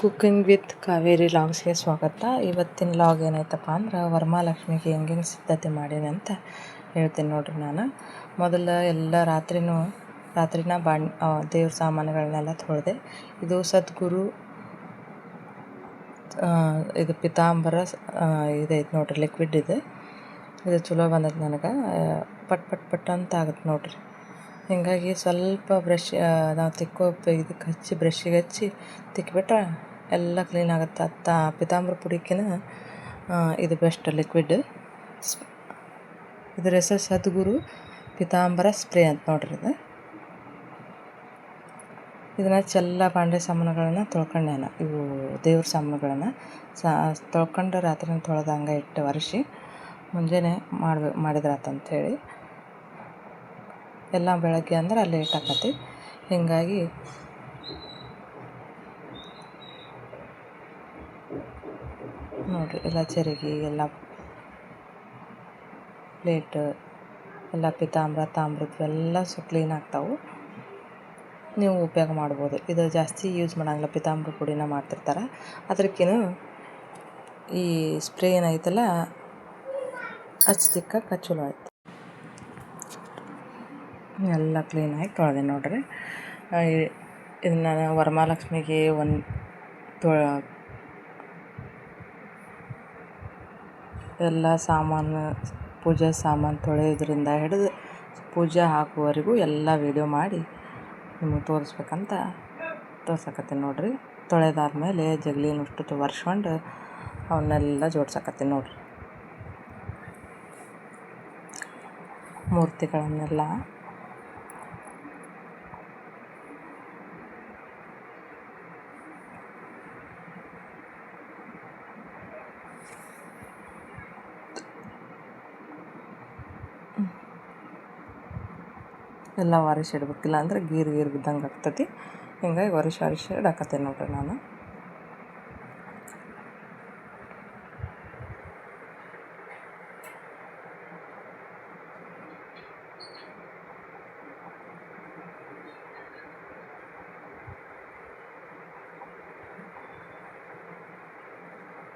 Cooking with Kaveri ಲಾಗ್ಸ್ಗೆ ಸ್ವಾಗತ. ಇವತ್ತಿನ log ಏನಾಯ್ತಪ್ಪ ಅಂದ್ರೆ ವರಮಹಾಲಕ್ಷ್ಮಿಗೆ ಹೆಂಗೆ ಸಿದ್ಧತೆ ಮಾಡೀನಿ ಅಂತ ಹೇಳ್ತೀನಿ ನೋಡ್ರಿ. ನಾನು ಮೊದಲು ಎಲ್ಲ ರಾತ್ರಿನ ದೇವ್ರ ಸಾಮಾನುಗಳನ್ನೆಲ್ಲ ತೊಳೆದೆ. ಇದು ಸದ್ಗುರು ಇದು ಪಿತಾಂಬರ ಇದೈತೆ ನೋಡ್ರಿ, ಲಿಕ್ವಿಡ್ ಇದು ಚಲೋ ಬಂದೈತೆ ನನಗೆ. ಪಟ್ ಅಂತ ಆಗುತ್ತೆ ನೋಡ್ರಿ. ಹೀಗಾಗಿ ಸ್ವಲ್ಪ ಬ್ರಷ್ ನಾವು ಇದಕ್ಕೆ ಹಚ್ಚಿ ಬ್ರಷ್ಷಿಗೆ ಹಚ್ಚಿ ತಿಕ್ಕಿಬಿಟ್ರೆ ಎಲ್ಲ ಕ್ಲೀನ್ ಆಗುತ್ತೆ. ಪಿತಾಂಬರ ಪುಡಿಕಿನ ಇದು ಬೆಸ್ಟ್ ಲಿಕ್ವಿಡ್. ಇದ್ರ ಹೆಸರು ಸದ್ಗುರು ಪಿತಾಂಬರ ಸ್ಪ್ರೇ ಅಂತ ನೋಡ್ರಿ. ಇದನ್ನು ಚೆಲ್ಲ ಬಾಂಡೆ ಸಾಮಾನುಗಳನ್ನು ತೊಳ್ಕೊಂಡೆ. ಇವು ದೇವ್ರ ಸಾಮಾನುಗಳನ್ನು ತೊಳ್ಕೊಂಡು ರಾತ್ರಿ ತೊಳೆದು ಹಂಗೆ ಇಟ್ಟು ಒರೆಸಿ ಮುಂಜಾನೆ ಮಾಡಿದ್ರಾತಂಥೇಳಿ ಎಲ್ಲ ಬೆಳಗ್ಗೆ ಅಂದ್ರೆ ಅಲ್ಲಿ ಇಟ್ಟಾಕತಿ. ಹೀಗಾಗಿ ನೋಡಿರಿ, ಎಲ್ಲ ಚರಿಗೆ, ಎಲ್ಲ ಪ್ಲೇಟ್, ಎಲ್ಲ ತಾಮ್ರದ್ದು ಎಲ್ಲ ಕ್ಲೀನ್ ಆಗ್ತಾವೆ. ನೀವು ಉಪಯೋಗ ಮಾಡ್ಬೋದು. ಇದು ಜಾಸ್ತಿ ಯೂಸ್ ಮಾಡೋಂಗಿಲ್ಲ, ಪಿತಾಂಬರ ಪುಡಿನ ಮಾಡ್ತಿರ್ತಾರೆ. ಅದಕ್ಕಿಂತ ಈ ಸ್ಪ್ರೇ ಏನೈತಲ್ಲ ಹಚ್ತಿಕ್ಕಕ್ಕೆ ಚಲೋ ಆಯ್ತು. ಎಲ್ಲ ಕ್ಲೀನಾಗಿ ತೊಳೆದೆ ನೋಡ್ರಿ. ಇದನ್ನು ವರಮಹಾಲಕ್ಷ್ಮಿಗೆ ಎಲ್ಲ ಸಾಮಾನು, ಪೂಜೆ ಸಾಮಾನು ತೊಳೆಯೋದ್ರಿಂದ ಹಿಡಿದು ಪೂಜೆ ಹಾಕುವವರೆಗೂ ಎಲ್ಲ ವೀಡಿಯೋ ಮಾಡಿ ನಿಮಗೆ ತೋರ್ಸಕತ್ತೀನಿ ನೋಡ್ರಿ. ತೊಳೆದಾದ್ಮೇಲೆ ಜಗಲಿನಷ್ಟು ಒರೆಸ್ಕೊಂಡು ಅವನ್ನೆಲ್ಲ ಜೋಡ್ಸಕತ್ತೀನಿ ನೋಡ್ರಿ. ಮೂರ್ತಿಗಳನ್ನೆಲ್ಲ ಎಲ್ಲ ಒರೆಸಿಡ್ಬೇಕಿಲ್ಲ ಅಂದ್ರೆ ಗೀರು ಬಿದ್ದಂಗೆ ಆಗ್ತೈತಿ. ಹಿಂಗಾಗಿ ಒರೆಸಿ ಇಡಾಕತ್ತೀನಿ ನೋಡ್ರಿ ನಾನು.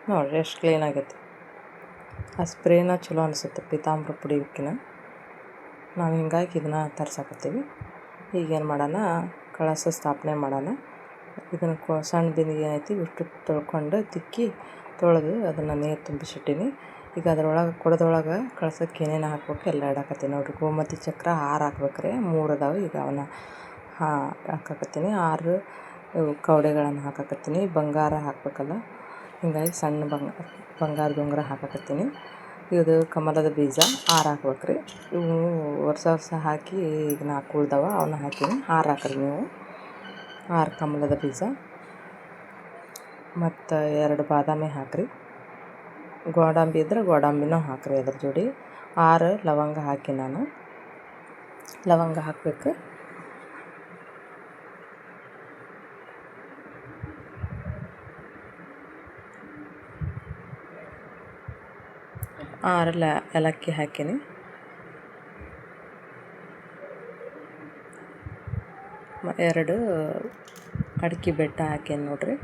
ನೋಡಿರಿ ಎಷ್ಟು ಕ್ಲೀನ್ ಆಗೈತಿ. ಆ ಸ್ಪ್ರೇನ ಚಲೋ ಅನಿಸುತ್ತೆ ಪಿತಾಂಬರ ಪುಡಿಕಿನ. ನಾವು ಹಿಂಗಾಗಿ ಇದನ್ನು ತರ್ಸಕತ್ತೀವಿ. ಈಗೇನು ಮಾಡೋಣ, ಕಳಶ ಸ್ಥಾಪನೆ ಮಾಡೋಣ. ಇದನ್ನು ಸಣ್ಣ ಬಿಂದಿಗೆ ಏನೈತಿ ಇಷ್ಟು ತೊಳ್ಕೊಂಡು ತೊಳೆದು ಅದನ್ನು ನೀರು ತುಂಬಿಸಿಟ್ಟೀನಿ. ಈಗ ಕೊಡದೊಳಗೆ ಕಳಸಕ್ಕೆ ಏನೇನು ಹಾಕ್ಬೇಕು ಎಲ್ಲ ಇಡಾಕತ್ತೀನಿ ನೋಡಿರಿ. ಗೋಮತಿ ಚಕ್ರ 6 ಹಾಕ್ಬೇಕ್ರಿ, 3 ಅದಾವೆ. ಈಗ ಅವನ್ನ ಹಾಕಾಕತ್ತೀನಿ. 6 ಕವಡೆಗಳನ್ನು ಹಾಕಾಕತ್ತೀನಿ. ಬಂಗಾರ ಹಾಕಬೇಕಲ್ಲ, ಹಿಂಗಾಗಿ ಸಣ್ಣ ಬಂಗಾರದ ಉಂಗುರ ಹಾಕಾಕತ್ತೀನಿ. ಇದು ಕಮಲದ ಬೀಜ 6 ಹಾಕ್ಬೇಕ್ರಿ. ಇವು ವರ್ಷ ಹಾಕಿ ಈಗ 4 ಉಳ್ದವ, ಅವನ್ನ ಹಾಕೀನಿ. 6 ಹಾಕ್ರಿ ನೀವು. 6 ಕಮಲದ ಬೀಜ ಮತ್ತು 2 ಬಾದಾಮಿ ಹಾಕ್ರಿ. ಗೋಡಂಬಿ ಇದ್ರೆ ಗೋಡಂಬಿನೂ ಹಾಕ್ರಿ ಅದ್ರ ಜೋಡಿ. 6 ಲವಂಗ ಹಾಕಿ ನಾನು. ಲವಂಗ ಹಾಕಬೇಕು. ಏಲಕ್ಕಿ ಹಾಕೀನಿ. ಎರಡು ಅಡಿಕೆ ಬೆಟ್ಟ ಹಾಕೀನಿ ನೋಡ್ರಿ.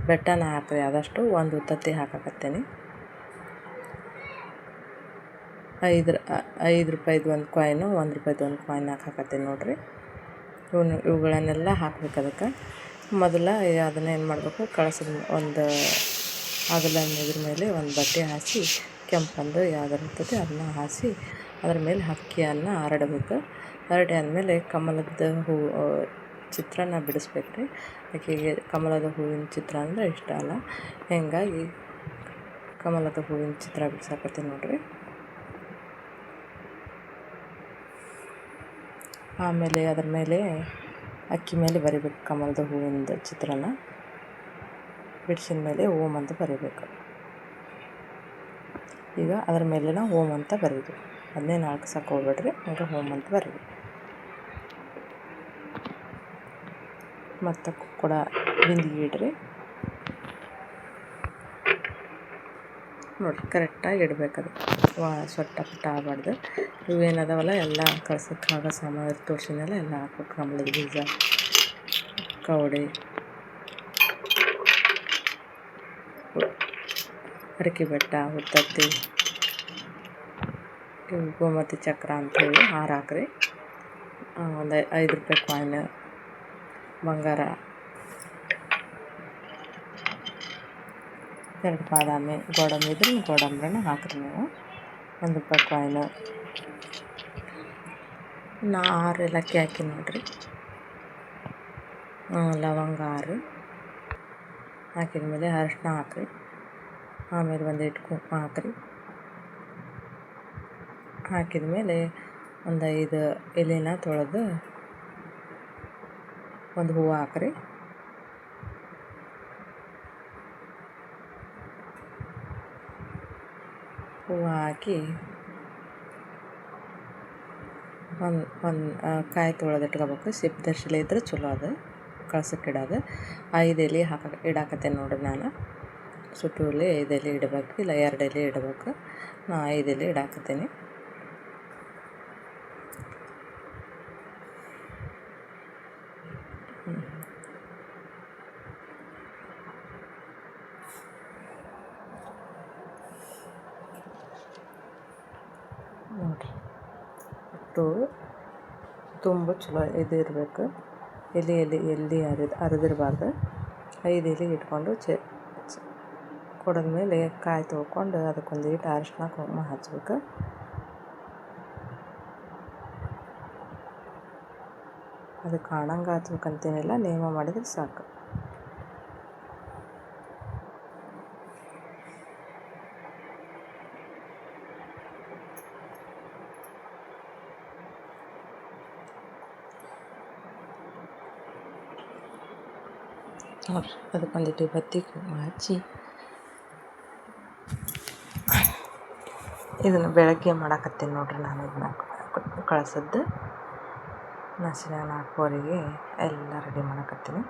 ಬೆಟ್ಟನ ಹಾಕ್ರಿ ಆದಷ್ಟು. 1 ಉತ್ತತ್ತಿ ಹಾಕಾಕತ್ತೀನಿ. 5 ರೂಪಾಯಿದು ಒಂದು ಕಾಯಿನು, 1 ರೂಪಾಯಿದು ಒಂದು ಕಾಯಿನ್ ಹಾಕಾಕತ್ತೀನಿ ನೋಡ್ರಿ. ಇವುಗಳನ್ನೆಲ್ಲ ಹಾಕ್ಬೇಕು. ಅದಕ್ಕೆ ಮೊದಲು ಅದನ್ನೇನು ಮಾಡಬೇಕು, ಕಳಸದ ಒಂದು ಇದ್ರ ಮೇಲೆ ಒಂದು ಬಟ್ಟೆ ಹಾಸಿ, ಕೆಂಪಂದು ಯಾವ್ದು ಇರ್ತದೆ ಅದನ್ನ ಹಾಸಿ ಅದ್ರ ಮೇಲೆ ಅಕ್ಕಿಯನ್ನು ಹರಡಬೇಕು. ಹರಡಿ ಆದಮೇಲೆ ಕಮಲದ ಹೂವು ಚಿತ್ರನ ಬಿಡಿಸ್ಬೇಕ್ರಿ. ಆಕೆಗೆ ಕಮಲದ ಹೂವಿನ ಚಿತ್ರ ಅಂದರೆ ಇಷ್ಟ ಅಲ್ಲ, ಹೀಗಾಗಿ ಕಮಲದ ಹೂವಿನ ಚಿತ್ರ ಬಿಡ್ಸಾಕತ್ತೀನಿ ನೋಡ್ರಿ. ಆಮೇಲೆ ಅದ್ರ ಮೇಲೆ ಅಕ್ಕಿ ಮೇಲೆ ಬರಿಬೇಕು ಕಮಲದ ಹೂವಿನ ಚಿತ್ರನ. ಬಿಡಿಸಿದ ಮೇಲೆ ಓಂ ಅಂತ ಬರೀಬೇಕು. ಈಗ ಅದ್ರ ಮೇಲೆ ಓಂ ಅಂತ ಬರೀಬೇಕು. ಅದನ್ನೇ ನಾಲ್ಕು ಹೋಗ್ಬೇಡ್ರಿ, ಹಂಗೆ ಓಂ ಅಂತ ಬರೀಬೇಕು. ಮತ್ತು ಕೂಡ ಬಿಂದಿಗೆ ಇಡ್ರಿ ನೋಡಿರಿ. ಕರೆಕ್ಟಾಗಿ ಇಡಬೇಕದು, ಸೊಟ್ಟ ಪುಟ್ಟ ಆಗಬಾರ್ದು. ಇವೇನದಾವಲ್ಲ ಎಲ್ಲ ಕಳ್ಸಕ್ಕೆ ಆಗೋ ಸಾಮಾನು ತೋರಿಸಿದ್ನೆಲ್ಲ ಎಲ್ಲ ಹಾಕ್ಬೇಕು. ಕಮಲದ ಬೀಜ, ಕವಡೆ, ಅಡಿಕೆ ಬೆಟ್ಟ, ಉತ್ತತ್ತಿ, ಇವು ಗೋಮತಿ ಚಕ್ರ ಅಂಥೇಳಿ ಹಾರ ಹಾಕ್ರಿ. ಒಂದು 5 ರೂಪಾಯಿ ಕಾಯಿನ್, ಬಂಗಾರ, 2 ಬಾದಾಮಿ, ಗೋಡಂಬಿ ಇದ್ರೆ ಗೋಡಂಬಿನ ಹಾಕ್ರಿ ನೀವು. 1 ರೂಪಾಯಿ ಕಾಯಿನ್, 6 ಏಲಕ್ಕಿ ಹಾಕಿ ನೋಡಿರಿ. ಲವಂಗ 6 ಹಾಕಿದ್ಮೇಲೆ ಅರಿಶಿನ ಹಾಕ್ರಿ. ಆಮೇಲೆ ಒಂದಿಟ್ಟು ಕುಂಕುಮ ಹಾಕ್ರಿ. ಹಾಕಿದ್ಮೇಲೆ ಒಂದು 5 ಎಲೆನ ತೊಳೆದು ಒಂದು ಹೂವು ಹಾಕ್ರಿ. ಹೂವು ಹಾಕಿ ಒಂದು ಕಾಯಿ ತೊಳೆದು ಇಟ್ಕೋಬೇಕು. ಸಿಪ್ಪೆ ಇದ್ರೆ ಚಲೋ ಅದು ಕಳ್ಸಕ್ಕೆ ಇಡೋದು. 5 ಎಲೆ ಇಡಾಕತ್ತೇನೆ ನೋಡಿರಿ. ನಾನು ಸುಟ್ಟುಲಿ 5 ಎಲೆ ಇಡಬೇಕು, ಇಲ್ಲ 2 ಎಲೆ ಇಡಬೇಕು. ನಾನು 5 ಎಲೆ ಇಡಾಕತ್ತೀನಿ. ನೋಡಿರಿ, ಒಟ್ಟು ತುಂಬ ಚಲೋ ಇದು ಇರಬೇಕು. ಎಲ್ಲಿ ಅರಿದಿರಬಾರ್ದು. 5 ಎಲೆ ಇಟ್ಕೊಂಡು ಕೊಡದ್ಮೇಲೆ ಕಾಯಿ ತೊಳ್ಕೊಂಡು ಅದಕ್ಕೊಂದಿಟ್ಟು ಅರಿಶಿನ ಕುಂಕುಮ ಹಚ್ಬೇಕು. ಅದು ಕಾಣಂಗೆ ಹಚ್ಬೇಕಂತೇನಿಲ್ಲ, ನೇಮ ಮಾಡಿದ್ರೆ ಸಾಕು. ನೋಡಿರಿ, ಅದಕ್ಕೊಂದಿಟ್ಟು ಬತ್ತಿ ಕುಂಕುಮ ಹಚ್ಚಿ ಇದನ್ನು ಬೆಳಗ್ಗೆ ಮಾಡಾಕತ್ತೀನಿ ನೋಡಿರಿ. ನಾನು ಇದನ್ನ ಕಳ್ಸದ್ದು ನಸಿನ 4 ಎಲ್ಲ ರೆಡಿ ಮಾಡಾಕತ್ತೀನಿ.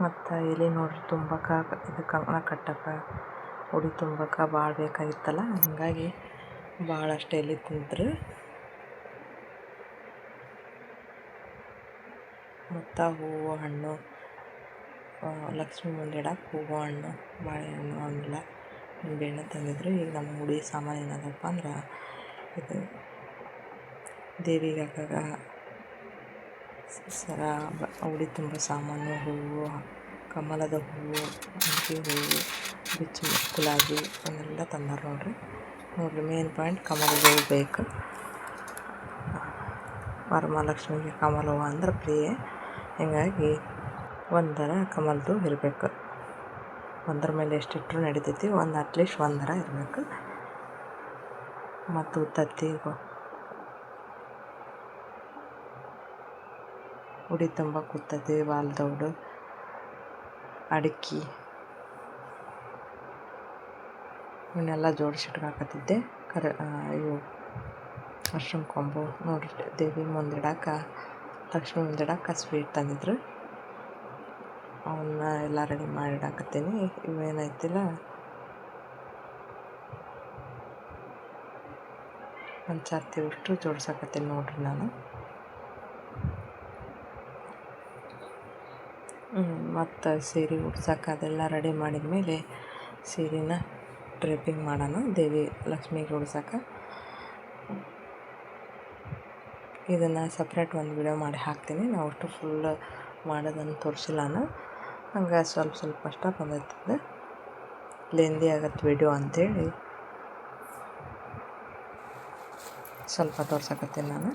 ಮತ್ತು ಎಲೆ ನೋಡಿರಿ ತುಂಬಕ್ಕೆ, ಇದು ಕಂಕಣ ಕಟ್ಟಕ್ಕೆ, ಉಡಿ ತುಂಬಕ್ಕೆ ಭಾಳ ಬೇಕಾಗಿತ್ತಲ್ಲ. ಹೀಗಾಗಿ ಭಾಳಷ್ಟು ಎಲೆ ತಿಂದ್ರು. ಮತ್ತು ಹೂವು ಹಣ್ಣು, ಲಕ್ಷ್ಮೀ ಮುಂದೆ ಇಡಕ್ಕೆ ಹೂವು ಹಣ್ಣು, ಬಾಳೆಹಣ್ಣು ಅವನ್ನೆಲ್ಲ ನಿಂಬೆಹಣ್ಣು ತಂದಿದ್ರು. ಈಗ ನಮ್ಮ ಉಡಿ ಸಾಮಾನು ಏನದಪ್ಪ ಅಂದ್ರೆ ಇದು ದೇವಿಗೆ ಹಾಕಾಗ ಸರ, ಉಡಿ ತುಂಬ ಸಾಮಾನು, ಹೂವು, ಕಮಲದ ಹೂವು, ಮಲ್ಲಿಗೆ ಹೂವು, ಬಿಚ್ಚು ಗುಲಾಬಿ ಅವನ್ನೆಲ್ಲ ತಂದಾರ ನೋಡಿರಿ. ಮೇನ್ ಪಾಯಿಂಟ್ ಕಮಲದ ಹೂವು ಬೇಕು. ವರಮಹಾಲಕ್ಷ್ಮಿಗೆ ಕಮಲ ಹೂವು ಅಂದ್ರೆ ಪ್ರಿಯ. ಹೀಗಾಗಿ ಒಂದರ ಕಮಲದ್ದು ಇರಬೇಕು. ಒಂದರ ಮೇಲೆ ಎಷ್ಟಿಟ್ಟರು ನಡಿತೈತಿ, ಅಟ್ಲೀಸ್ಟ್ ಒಂದರ ಇರಬೇಕು. ಮತ್ತು ಉತ್ತತ್ತಿ, ಉಡಿ ತುಂಬ ಉತ್ತತ್ತಿ, ಬಾಲ್ದೌಡು, ಅಡಿಕೆ ಇವನ್ನೆಲ್ಲ ಜೋಡಿಸಿಟ್ಕಾಕತ್ತಿದ್ದೆ. ಇವು ಅರ್ಶಿಣ ಕೊಂಬು ನೋಡಿರಿ, ದೇವಿ ಮುಂದಿಡಕ್ಕೆ, ಲಕ್ಷ್ಮಿ ಮುಂದಿಡಕ್ಕೆ ಸ್ವೀಟ್ ತಂದಿದ್ರು. ಅವನ್ನ ಎಲ್ಲ ರೆಡಿ ಮಾಡಿಡಾಕತ್ತೀನಿ. ಇವೇನೈತಿಲ್ಲ ಒಂದು ಛತ್ತಿ ಅಷ್ಟು ಜೋಡ್ಸಾಕತ್ತೀನಿ ನೋಡಿರಿ ನಾನು. ಮತ್ತು ಸೀರೆ ಉಡ್ಸಕ್ಕೆ ಅದೆಲ್ಲ ರೆಡಿ ಮಾಡಿದ ಮೇಲೆ ಸೀರೆನ ಡ್ರೇಪಿಂಗ್ ಮಾಡೋಣ ದೇವಿ ಲಕ್ಷ್ಮಿಗೆ ಉಡ್ಸಕ್ಕೆ. ಇದನ್ನು ಸಪ್ರೇಟ್ ಒಂದು ವಿಡಿಯೋ ಮಾಡಿ ಹಾಕ್ತೀನಿ. ನಾವು ಅಷ್ಟು ಫುಲ್ ಮಾಡೋದನ್ನು ತೋರಿಸಿಲ್ಲ ನಾನು. ಹಂಗೆ ಸ್ವಲ್ಪ ಅಷ್ಟೇ ಬಂದೈತದ, ಲೆಂದಿ ಆಗತ್ತೆ ವಿಡಿಯೋ ಅಂಥೇಳಿ ಸ್ವಲ್ಪ ತೋರ್ಸಕತ್ತೀನಿ ನಾನು.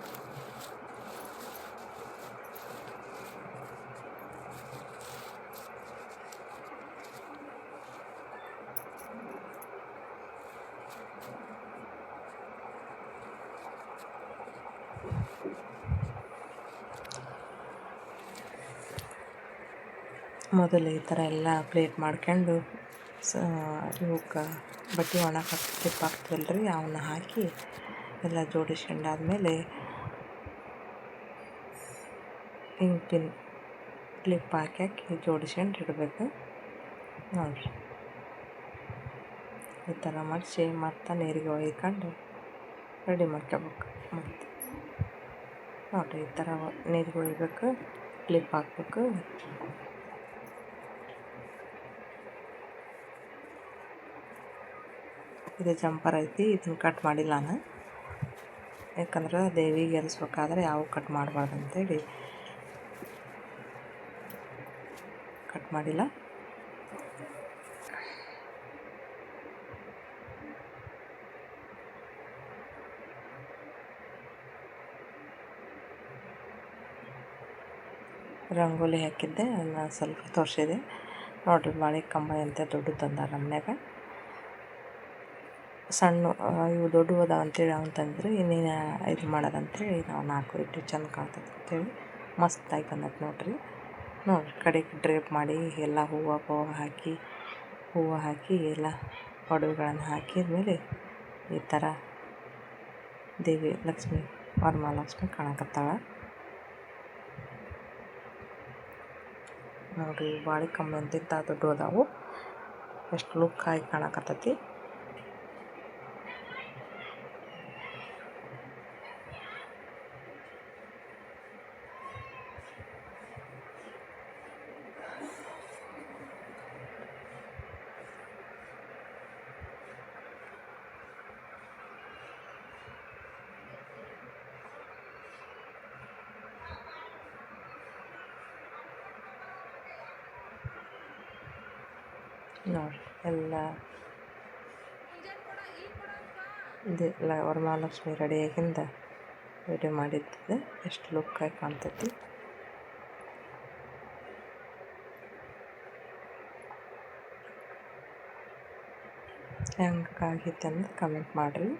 ಮೊದಲು ಈ ಥರ ಎಲ್ಲ ಪ್ಲೇಟ್ ಮಾಡ್ಕೊಂಡು ಇವಕ್ಕೆ ಬಟ್ಟೆ ಒಣಕ್ಕೆ ಕ್ಲಿಪ್ ಹಾಕ್ತೀವಲ್ರಿ, ಅವನ್ನ ಹಾಕಿ ಎಲ್ಲ ಜೋಡಿಸ್ಕೊಂಡಾದ್ಮೇಲೆ ಹಿಂಗೆ ಕ್ಲಿಪ್ ಹಾಕಿ ಜೋಡಿಸ್ಕೊಂಡು ಇಡಬೇಕು ನೋಡಿರಿ. ಈ ಥರ ಮಾಡಿಸಿ ಮತ್ತು ನೀರಿಗೆ ಒಯ್ಕೊಂಡು ರೆಡಿ ಮಾಡ್ಕೋಬೇಕು. ಮತ್ತು ನೋಡಿರಿ, ಈ ಥರ ನೀರಿಗೆ ಒಯ್ಬೇಕು, ಕ್ಲಿಪ್ ಹಾಕ್ಬೇಕು. ಇದು ಜಂಪರ್ ಐತಿ, ಇದನ್ನು ಕಟ್ ಮಾಡಿಲ್ಲ ನಾನು. ಯಾಕಂದ್ರೆ ದೇವಿಗೆ ಏರಿಸ್ಬೇಕಾದ್ರೆ ಯಾವ ಕಟ್ ಮಾಡಬಾರ್ದು ಅಂತೇಳಿ ಕಟ್ ಮಾಡಿಲ್ಲ. ರಂಗೋಲಿ ಹಾಕಿದ್ದೆ, ಅದನ್ನ ಸ್ವಲ್ಪ ತೋರಿಸಿದೆ. ನೋಡಿರಿ, ಬಾಳೆ ಕಂಬ ಅಂತ ದೊಡ್ಡ ತಂದಾರ ನಮ್ಮನ್ಯಾಗ. ಸಣ್ಣ ಇವು ದೊಡ್ಡ ಅದಾವ ಅಂತೇಳಿ ಅವ್ನು ತಂದ್ರೆ ಇನ್ನೇನು ಇದು ಮಾಡೋದಂತೇಳಿ ನಾವು 4 ಇಟ್ಟು ಚೆಂದ ಕಾಣ್ತದೆ ಅಂತೇಳಿ ಮಸ್ತಾಗಿ ಬಂದೈತೆ ನೋಡಿರಿ. ಕಡೆಗೆ ಡ್ರೇಪ್ ಮಾಡಿ ಎಲ್ಲ ಹೂವು ಹಾಕಿ ಎಲ್ಲ ಒಡವೆಗಳನ್ನು ಹಾಕಿದ್ಮೇಲೆ ಈ ಥರ ದೇವಿ ಲಕ್ಷ್ಮಿ, ವರಮಹಾಲಕ್ಷ್ಮಿ ಕಾಣಕತ್ತಾಳ ನೋಡಿರಿ. ಬಾಳೆ ಕಂಬ ಅಂತಿಂತ ದೊಡ್ಡ ಅದಾವು, ಎಷ್ಟು ಲುಕ್ ಆಗಿ ಕಾಣಕತ್ತೈತಿ. ನೋಡಿ, ಎಲ್ಲ ಇದೆಲ್ಲ ವರಮಹಾಲಕ್ಷ್ಮಿ ರೆಡಿಯಾಗಿಂದ ವಿಡಿಯೋ ಮಾಡಿದ್ದೆ, ಎಷ್ಟು ಲುಕ್ಕಾಗಿ ಕಾಣ್ತೈತಿ. ಹೆಂಗಾಗೈತೆ ಅಂತ ಕಮೆಂಟ್ ಮಾಡಿರಿ.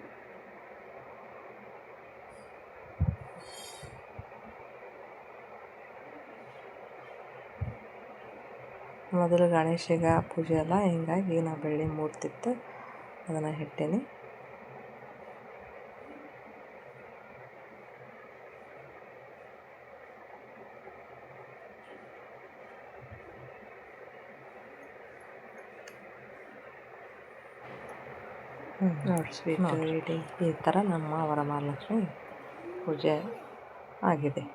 ಮೊದಲು ಗಣೇಶಗ ಪೂಜೆ ಅಲ್ಲ, ಹಿಂಗಾಗಿ ನಾವು ಬೆಳ್ಳಿ ಮೂರ್ತಿತ್ತು ಅದನ್ನು ಇಟ್ಟೀನಿ. ನೋಡಿ, ಸ್ವೀಟ್ ರೆಡಿ. ಈ ಥರ ನಮ್ಮ ವರಮಹಾಲಕ್ಷ್ಮಿ ಪೂಜೆ ಆಗಿದೆ.